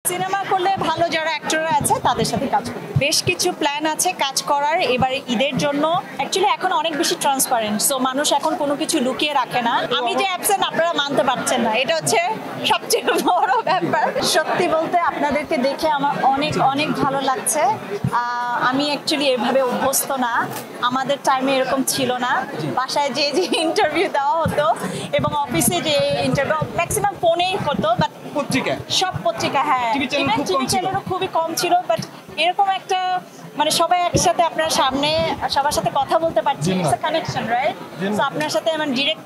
Cinema করলে ভালো যারা অ্যাক্টররা আছে তাদের সাথে কাজ করতে বেশ কিছু প্ল্যান আছে কাজ করার এবারে ঈদের জন্য। অ্যাকচুয়ালি এখন অনেক বেশি ট্রান্সপারেন্ট, সো মানুষ এখন কোনো কিছু লুকিয়ে রাখে না। আমি যে অ্যাবসেন্ট আপনারা মানতে পারছেন না, এটা হচ্ছে সবচেয়ে বড় ব্যাপার। সত্যি বলতে আপনাদেরকে দেখে আমার অনেক অনেক ভালো লাগছে। আমি অ্যাকচুয়ালি এভাবে অভ্যস্ত না, আমাদের টাইমে এরকম ছিল না। বাসায় যে যে ইন্টারভিউ দেওয়া হতো এবং অফিসে যে ইন্টারভিউ ম্যাক্সিমাম ফোনেই হতো, বাট সব পত্রিকা, হ্যাঁ টিভি চ্যানেলও খুবই কম ছিল। বাট এরকম একটা মানে সবাই একসাথে আপনার সামনে সবার সাথে কথা বলতে পারছি, it's a connection, right? So আপনার সাথে আমি ডিরেক্ট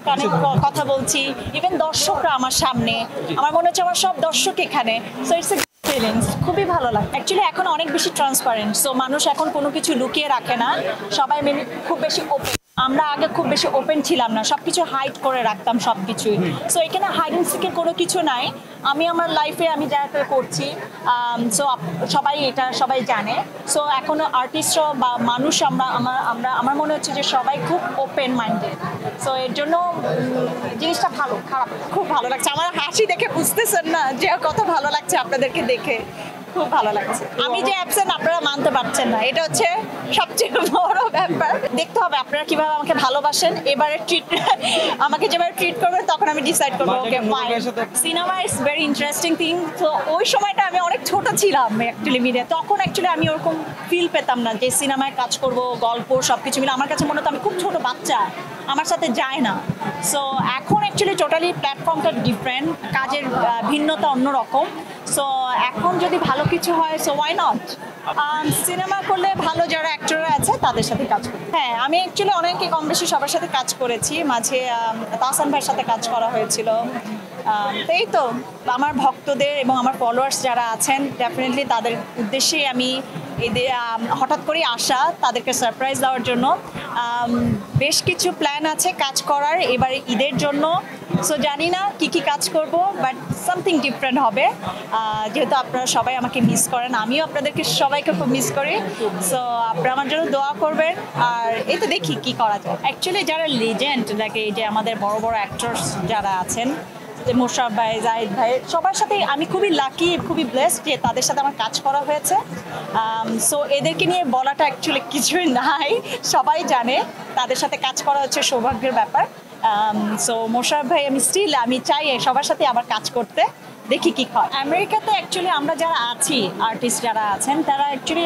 কথা বলছি, ইভেন দর্শকরা আমার সামনে, আমার মনে হচ্ছে আমার সব দর্শক এখানে। সো ইটস ফিলিংস খুবই ভালো লাগে। অ্যাকচুয়ালি এখন অনেক বেশি ট্রান্সপারেন্ট, সো মানুষ এখন কোনো কিছু লুকিয়ে রাখে না, সবাই খুব বেশি ওপেন। আমরা আগে খুব বেশি ওপেন ছিলাম না, সবকিছু হাইড করে রাখতাম সবকিছুই। সো এখানে হাইড অ্যান্ড সিকের কোনো কিছু নাই। আমি আমার লাইফে আমি যা করছি, সো সবাই এটা সবাই জানে। সো এখন আর্টিস্টরা বা মানুষ আমার মনে হচ্ছে যে সবাই খুব ওপেন মাইন্ডেড। সো এর জন্য জিনিসটা ভালো, খারাপ খুব ভালো লাগছে। আমার হাসি দেখে বুঝতেছেন না যে কত ভালো লাগছে আপনাদেরকে দেখে, খুব ভালো লাগছে। আমি যে অ্যাবসেন্ট আপনারা মানতে পারছেন না, এটা হচ্ছে সবচেয়ে বড় ব্যাপার। দেখতে হবে আপনারা কিভাবে আমাকে ভালোবাসেন। এবারে আমাকে যেভাবে ট্রিট করবেন তখন আমি ডিসাইড করবো। Okay fine. Cinema is very interesting thing. তো ওই সময়টা আমি অনেক ছোট ছিলাম অ্যাকচুয়ালি মিডিয়া, তখন অ্যাকচুয়ালি আমি ওরকম ফিল পেতাম না যে সিনেমায় কাজ করব, গল্প সবকিছু মিলে আমার কাছে মনে হতো আমি খুব ছোট বাচ্চা, আমার সাথে যায় না। সো এখন অ্যাকচুয়ালি টোটালি প্ল্যাটফর্মটা ডিফারেন্ট, কাজের ভিন্নতা অন্যরকম। সো এখন যদি ভালো কিছু হয়, সো ওয়াই নট। সিনেমা করলে ভালো যারা অ্যাক্টররা আছে তাদের সাথে কাজ করি। হ্যাঁ, আমি অ্যাকচুয়ালি অনেকে কম বেশি সবার সাথে কাজ করেছি। মাঝে তাহসান ভাইয়ের সাথে কাজ করা হয়েছিল। এই তো আমার ভক্তদের এবং আমার ফলোয়ার্স যারা আছেন, ডেফিনেটলি তাদের উদ্দেশ্যেই আমি এদের হঠাৎ করেই আসা, তাদেরকে সারপ্রাইজ দেওয়ার জন্য। বেশ কিছু প্ল্যান আছে কাজ করার এবারে ঈদের জন্য। সো জানি না কি কাজ করব, বাট সামথিং ডিফারেন্ট হবে। যেহেতু আপনারা সবাই আমাকে মিস করেন, আমিও আপনাদেরকে সবাইকে খুব মিস করি। সো আপনারা আমার জন্য দোয়া করবেন, আর এই তো দেখি কি করা যায়। অ্যাকচুয়ালি যারা লেজেন্ড, লাইক এই যে আমাদের বড় বড় অ্যাক্টরস যারা আছেন, যে মোশারফ ভাই, জাহিদ ভাই, সবার সাথে আমি খুবই লাকি, খুবই ব্লেসড যে তাদের সাথে আমার কাজ করা হয়েছে। সো এদেরকে নিয়ে বলাটা অ্যাকচুয়ালি কিছুই নাই, সবাই জানে তাদের সাথে কাজ করা হচ্ছে সৌভাগ্যের ব্যাপার। সো মোশারফ ভাই আমি চাই সবার সাথে আবার কাজ করতে, দেখি কি হয়। আমেরিকাতে অ্যাকচুয়ালি আমরা যারা আছি, আর্টিস্ট যারা আছেন, তারা অ্যাকচুয়ালি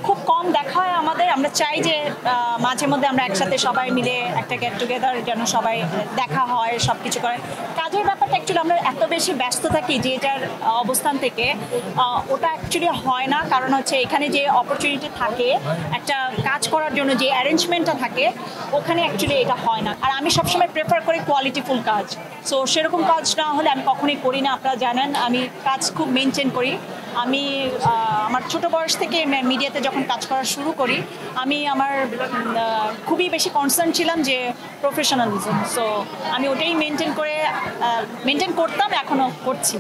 খুব কম দেখা হয় আমাদের। আমরা চাই যে মাঝে মধ্যে আমরা একসাথে সবাই মিলে একটা গেট টুগেদার যেন সবাই দেখা হয়, সব কিছু করে। কাজের ব্যাপারটা অ্যাকচুয়ালি আমরা এত বেশি ব্যস্ত থাকি যে এটার অবস্থান থেকে ওটা অ্যাকচুয়ালি হয় না। কারণ হচ্ছে এখানে যে অপরচুনিটি থাকে একটা কাজ করার জন্য, যে অ্যারেঞ্জমেন্টটা থাকে, ওখানে অ্যাকচুয়ালি এটা হয় না। আর আমি সবসময় প্রেফার করি কোয়ালিটিফুল কাজ। সো সেরকম কাজ না হলে আমি কখনোই করি না। আপনারা জানেন আমি কাজ খুব মেনটেন করি। আমি আমার ছোট বয়স থেকে মিডিয়াতে যখন কাজ করা শুরু করি, আমি আমার খুবই বেশি কনসার্ন ছিলাম যে প্রফেশনালিজম। সো আমি ওটাই মেনটেন করতাম, এখনও করছি।